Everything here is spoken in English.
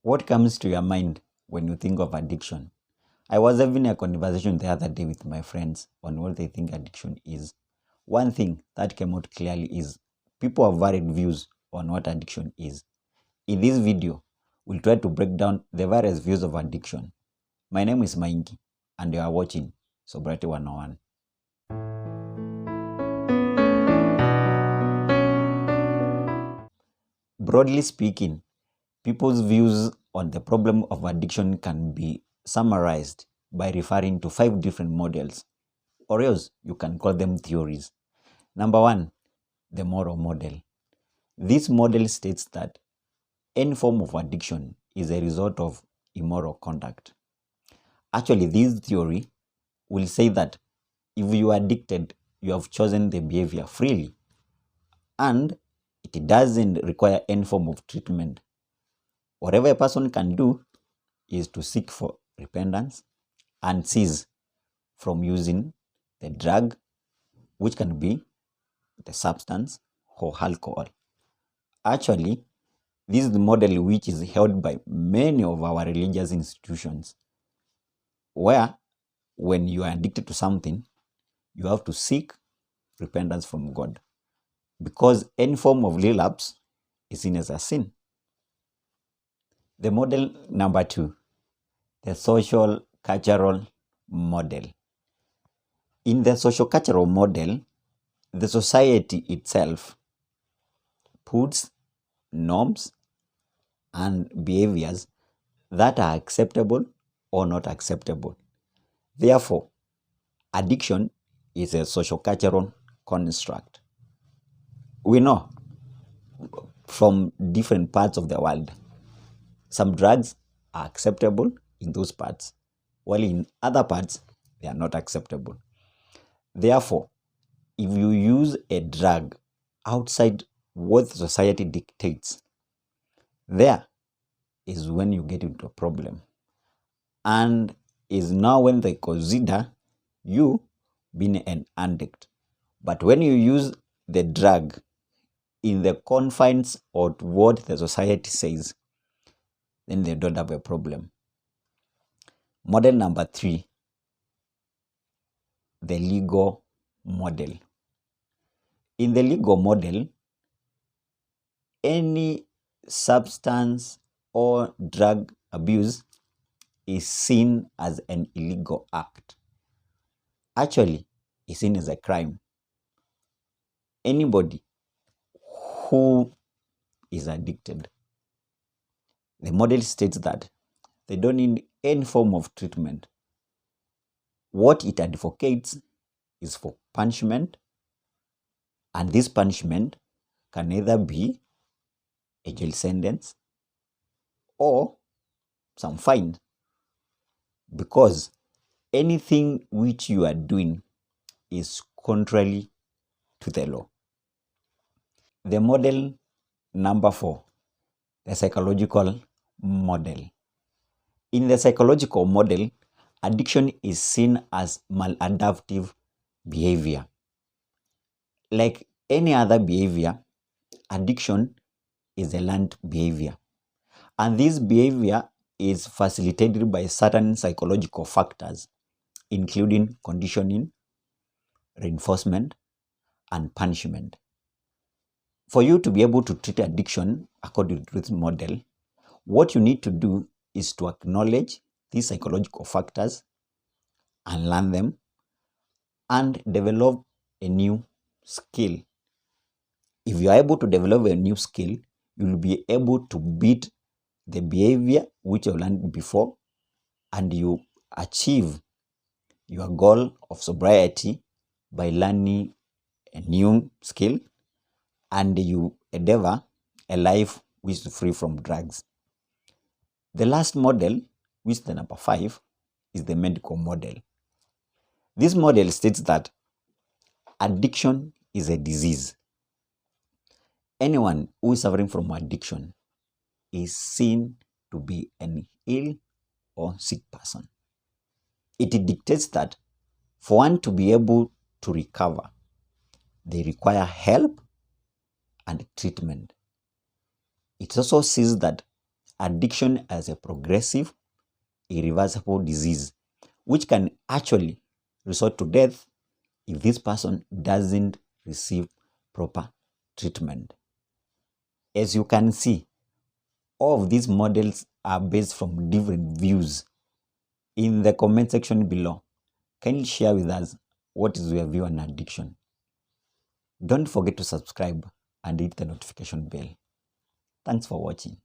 What comes to your mind when you think of addiction? I was having a conversation the other day with my friends on what they think addiction is. One thing that came out clearly is people have varied views on what addiction is. In this video, we'll try to break down the various views of addiction. My name is Maingi, and you are watching Sobriety 101. Broadly speaking, people's views on the problem of addiction can be summarized by referring to 5 different models, or else you can call them theories. Number 1, the moral model. This model states that any form of addiction is a result of immoral conduct. Actually, this theory will say that if you are addicted, you have chosen the behavior freely, and it doesn't require any form of treatment. Whatever a person can do is to seek for repentance and cease from using the drug, which can be the substance or alcohol. Actually, this is the model which is held by many of our religious institutions, where when you are addicted to something, you have to seek repentance from God, because any form of relapse is seen as a sin. The model number 2, the social cultural model. In the social cultural model, the society itself puts norms and behaviors that are acceptable or not acceptable. Therefore, addiction is a social cultural construct. We know from different parts of the world, some drugs are acceptable in those parts, while in other parts, they are not acceptable. Therefore, if you use a drug outside what society dictates, there is when you get into a problem. And is now when they consider you being an addict. But when you use the drug in the confines of what the society says, then they don't have a problem. Model number 3, the legal model. In the legal model, any substance or drug abuse is seen as an illegal act. Actually, it's seen as a crime. Anybody who is addicted, the model states that they don't need any form of treatment. What it advocates is for punishment, and this punishment can either be a jail sentence or some fine, because anything which you are doing is contrary to the law. The model number 4, the psychological model. In the psychological model, addiction is seen as maladaptive behavior. Like any other behavior, addiction is a learned behavior. And this behavior is facilitated by certain psychological factors, including conditioning, reinforcement, and punishment. For you to be able to treat addiction according to this model, what you need to do is to acknowledge these psychological factors and learn them and develop a new skill. If you are able to develop a new skill, you will be able to beat the behavior which you learned before, and you achieve your goal of sobriety by learning a new skill, and you endeavor a life which is free from drugs. The last model, which is the number 5, is the medical model. This model states that addiction is a disease. Anyone who is suffering from addiction is seen to be an ill or sick person. It dictates that for one to be able to recover, they require help and treatment. It also says that addiction as a progressive, irreversible disease, which can actually result to death if this person doesn't receive proper treatment. As you can see, all of these models are based from different views. In the comment section below, kindly share with us what is your view on addiction. Don't forget to subscribe and hit the notification bell. Thanks for watching.